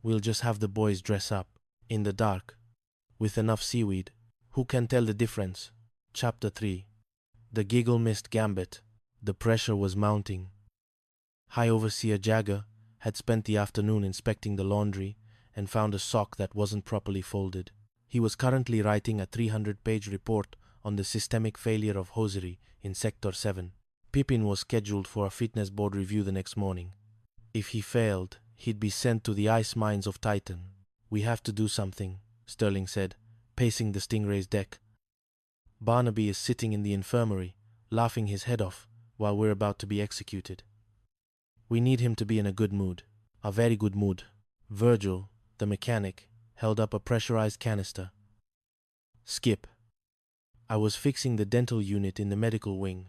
We'll just have the boys dress up. In the dark. With enough seaweed. Who can tell the difference? Chapter 3. The Giggle missed Gambit. The pressure was mounting. High Overseer Jagger had spent the afternoon inspecting the laundry and found a sock that wasn't properly folded. He was currently writing a 300-page report on the systemic failure of hosiery in Sector 7. Pippin was scheduled for a fitness board review the next morning. If he failed, he'd be sent to the ice mines of Titan. We have to do something, Sterling said, pacing the Stingray's deck. Barnaby is sitting in the infirmary, laughing his head off, while we're about to be executed. We need him to be in a good mood, a very good mood. Virgil, the mechanic, held up a pressurized canister. Skip. I was fixing the dental unit in the medical wing.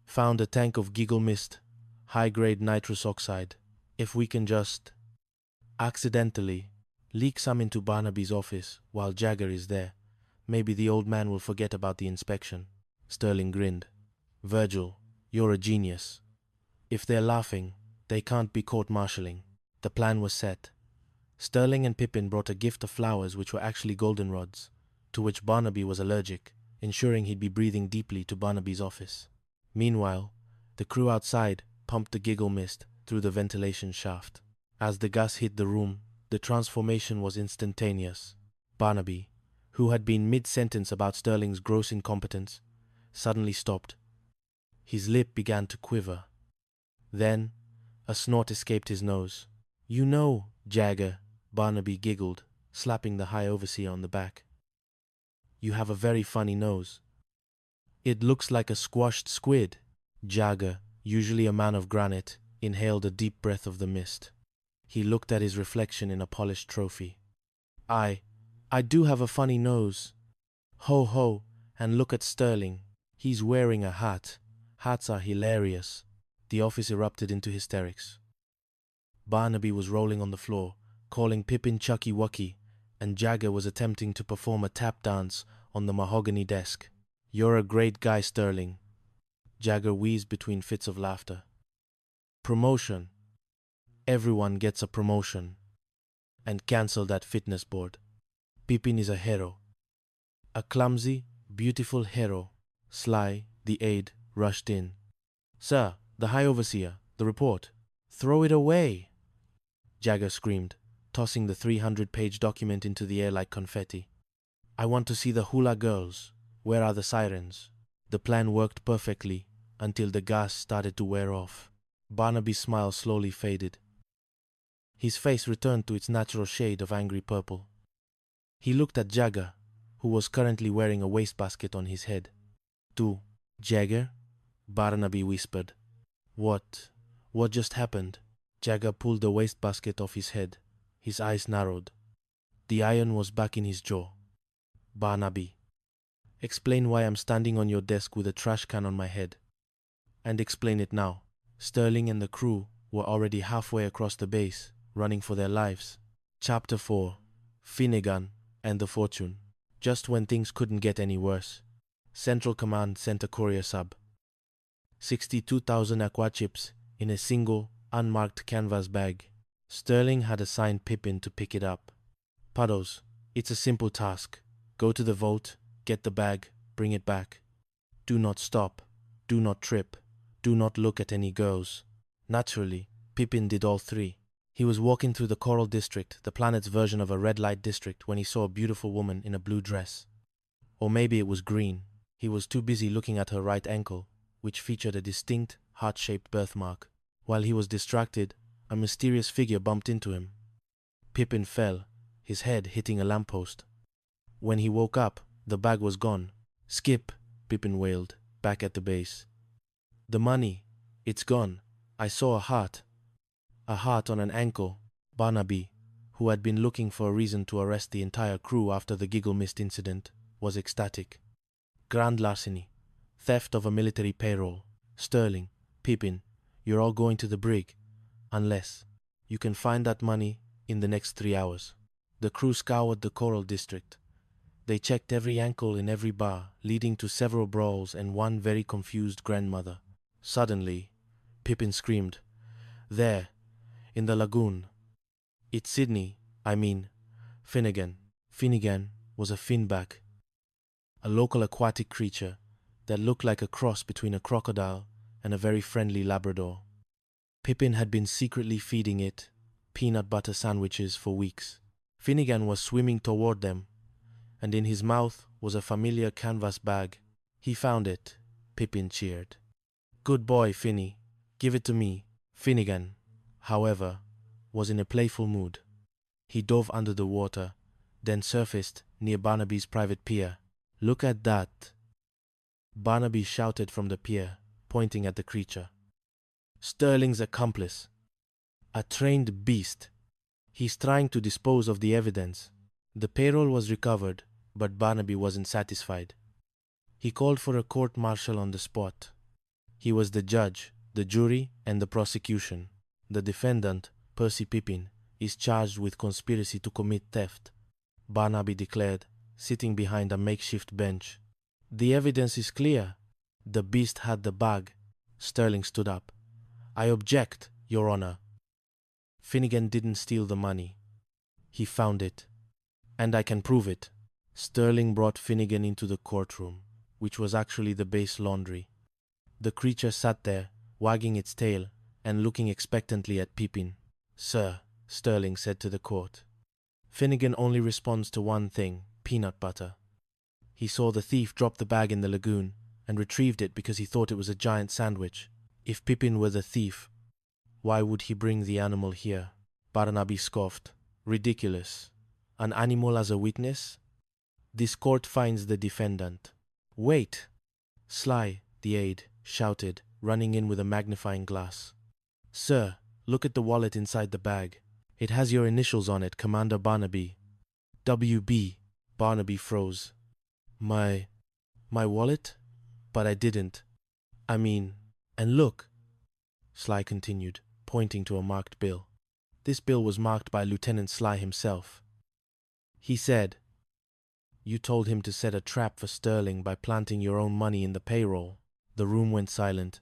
Found a tank of Giggle Mist, high-grade nitrous oxide. If we can just accidentally leak some into Barnaby's office while Jagger is there, maybe the old man will forget about the inspection. Sterling grinned. Virgil, you're a genius. If they're laughing, they can't be court-martialing. The plan was set. Sterling and Pippin brought a gift of flowers which were actually goldenrods, to which Barnaby was allergic, ensuring he'd be breathing deeply to Barnaby's office. Meanwhile, the crew outside pumped the Giggle Mist through the ventilation shaft. As the gas hit the room, the transformation was instantaneous. Barnaby, who had been mid-sentence about Sterling's gross incompetence, suddenly stopped. His lip began to quiver. Then, a snort escaped his nose. You know, Jagger, Barnaby giggled, slapping the High Overseer on the back. You have a very funny nose. It looks like a squashed squid. Jagger, usually a man of granite, inhaled a deep breath of the mist. He looked at his reflection in a polished trophy. I do have a funny nose. Ho ho, and look at Sterling. He's wearing a hat. Hats are hilarious. The office erupted into hysterics. Barnaby was rolling on the floor, calling Pippin Chucky Wucky, and Jagger was attempting to perform a tap dance on the mahogany desk. You're a great guy, Sterling. Jagger wheezed between fits of laughter. Promotion. Everyone gets a promotion. And cancel that fitness board. Pippin is a hero. A clumsy, beautiful hero. Sly, the aide, rushed in. Sir, the High Overseer, the report. Throw it away, Jagger screamed, tossing the 300-page document into the air like confetti. I want to see the hula girls. Where are the sirens? The plan worked perfectly until the gas started to wear off. Barnaby's smile slowly faded. His face returned to its natural shade of angry purple. He looked at Jagger, who was currently wearing a wastebasket on his head. Tu, Jagger? Barnaby whispered. What just happened? Jagger pulled the wastebasket off his head. His eyes narrowed. The iron was back in his jaw. Barnaby, explain why I'm standing on your desk with a trash can on my head. And explain it now. Sterling and the crew were already halfway across the base, running for their lives. Chapter 4. Finnegan and the Fortune. Just when things couldn't get any worse, Central Command sent a courier sub. 62,000 aqua chips in a single, unmarked canvas bag. Sterling had assigned Pippin to pick it up. Puddles, it's a simple task. Go to the vault, get the bag, bring it back. Do not stop. Do not trip. Do not look at any girls. Naturally, Pippin did all three. He was walking through the Coral District, the planet's version of a red light district, when he saw a beautiful woman in a blue dress. Or maybe it was green. He was too busy looking at her right ankle, which featured a distinct, heart-shaped birthmark. While he was distracted, a mysterious figure bumped into him. Pippin fell, his head hitting a lamppost. When he woke up, the bag was gone. Skip, Pippin wailed, back at the base. The money, it's gone. I saw a heart. A heart on an ankle. Barnaby, who had been looking for a reason to arrest the entire crew after the Giggle Mist incident, was ecstatic. Grand larceny. Theft of a military payroll. Sterling, Pippin, you're all going to the brig. Unless you can find that money in the next 3 hours. The crew scoured the Coral District. They checked every ankle in every bar, leading to several brawls and one very confused grandmother. Suddenly, Pippin screamed, There, in the lagoon. It's Sydney, I mean, Finnegan. Finnegan was a finback, a local aquatic creature that looked like a cross between a crocodile and a very friendly Labrador. Pippin had been secretly feeding it peanut butter sandwiches for weeks. Finnegan was swimming toward them, and in his mouth was a familiar canvas bag. He found it. Pippin cheered. Good boy, Finny. Give it to me. Finnegan, however, was in a playful mood. He dove under the water, then surfaced near Barnaby's private pier. Look at that, Barnaby shouted from the pier, pointing at the creature. Sterling's accomplice. A trained beast. He's trying to dispose of the evidence. The payroll was recovered, but Barnaby wasn't satisfied. He called for a court-martial on the spot. He was the judge, the jury, and the prosecution. The defendant, Percy Pippin, is charged with conspiracy to commit theft, Barnaby declared, sitting behind a makeshift bench. The evidence is clear. The beast had the bag. Sterling stood up. I object, Your Honor. Finnegan didn't steal the money. He found it. And I can prove it. Sterling brought Finnegan into the courtroom, which was actually the base laundry. The creature sat there, wagging its tail and looking expectantly at Pippin. Sir, Sterling said to the court. Finnegan only responds to one thing, peanut butter. He saw the thief drop the bag in the lagoon and retrieved it because he thought it was a giant sandwich. If Pippin were the thief, why would he bring the animal here? Barnaby scoffed. Ridiculous. An animal as a witness? This court finds the defendant. Wait! Sly, the aide, shouted, running in with a magnifying glass. Sir, look at the wallet inside the bag. It has your initials on it, Commander Barnaby. W.B. Barnaby froze. My wallet? But I didn't. I mean, and look, Sly continued, pointing to a marked bill. This bill was marked by Lieutenant Sly himself. He said, You told him to set a trap for Sterling by planting your own money in the payroll. The room went silent.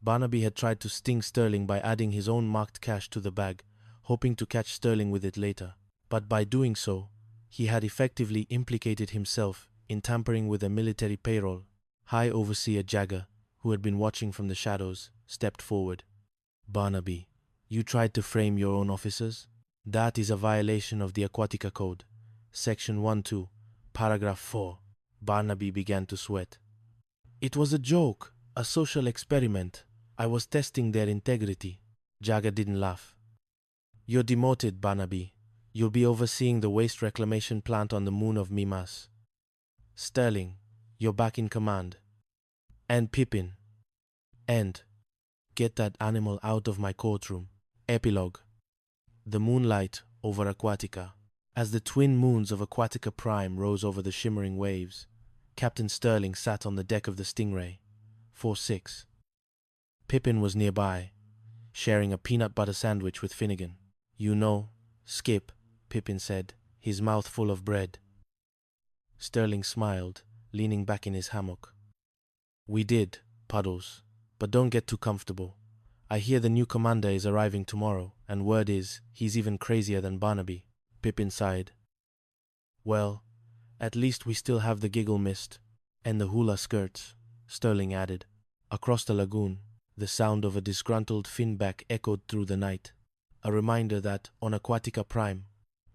Barnaby had tried to sting Sterling by adding his own marked cash to the bag, hoping to catch Sterling with it later. But by doing so, he had effectively implicated himself in tampering with a military payroll. High Overseer Jagger, who had been watching from the shadows, stepped forward. Barnaby, you tried to frame your own officers? That is a violation of the Aquatica Code. Section 1-2, Paragraph 4. Barnaby began to sweat. It was a joke, a social experiment. I was testing their integrity. Jagger didn't laugh. You're demoted, Barnaby. You'll be overseeing the waste reclamation plant on the moon of Mimas. Sterling, you're back in command. And Pippin. And get that animal out of my courtroom. Epilogue. The moonlight over Aquatica. As the twin moons of Aquatica Prime rose over the shimmering waves, Captain Sterling sat on the deck of the Stingray. 4-6. Pippin was nearby, sharing a peanut butter sandwich with Finnegan. You know, Skip, Pippin said, his mouth full of bread. Sterling smiled, leaning back in his hammock. We did, Puddles, but don't get too comfortable. I hear the new commander is arriving tomorrow, and word is he's even crazier than Barnaby. Pippin sighed. Well, at least we still have the giggle mist and the hula skirts, Sterling added. Across the lagoon, the sound of a disgruntled finback echoed through the night, a reminder that on Aquatica Prime,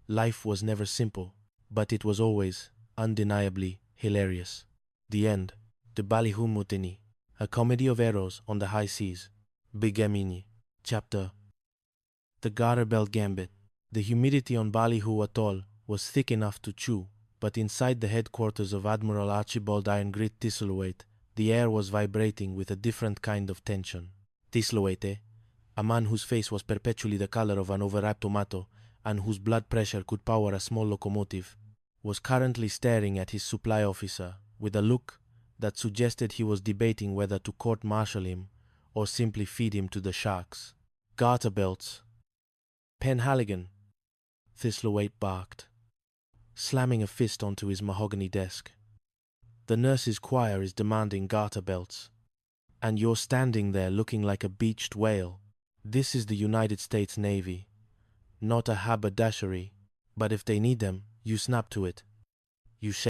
life was never simple, but it was always, undeniably, hilarious. The end. The Ballyhoo Mutiny, a comedy of errors on the high seas. Bigamini. Chapter. The Garter Belt Gambit. The humidity on Ballyhoo Atoll was thick enough to chew, but inside the headquarters of Admiral Archibald Iron Grit Thistlethwaite, the air was vibrating with a different kind of tension. Thistlethwaite, a man whose face was perpetually the color of an overripe tomato and whose blood pressure could power a small locomotive, was currently staring at his supply officer with a look that suggested he was debating whether to court-martial him or simply feed him to the sharks. Garter belts. Penhaligon, Thistlethwaite barked, slamming a fist onto his mahogany desk. The nurses' choir is demanding garter belts, and you're standing there looking like a beached whale. This is the United States Navy. not a haberdashery, but if they need them, you snap to it. You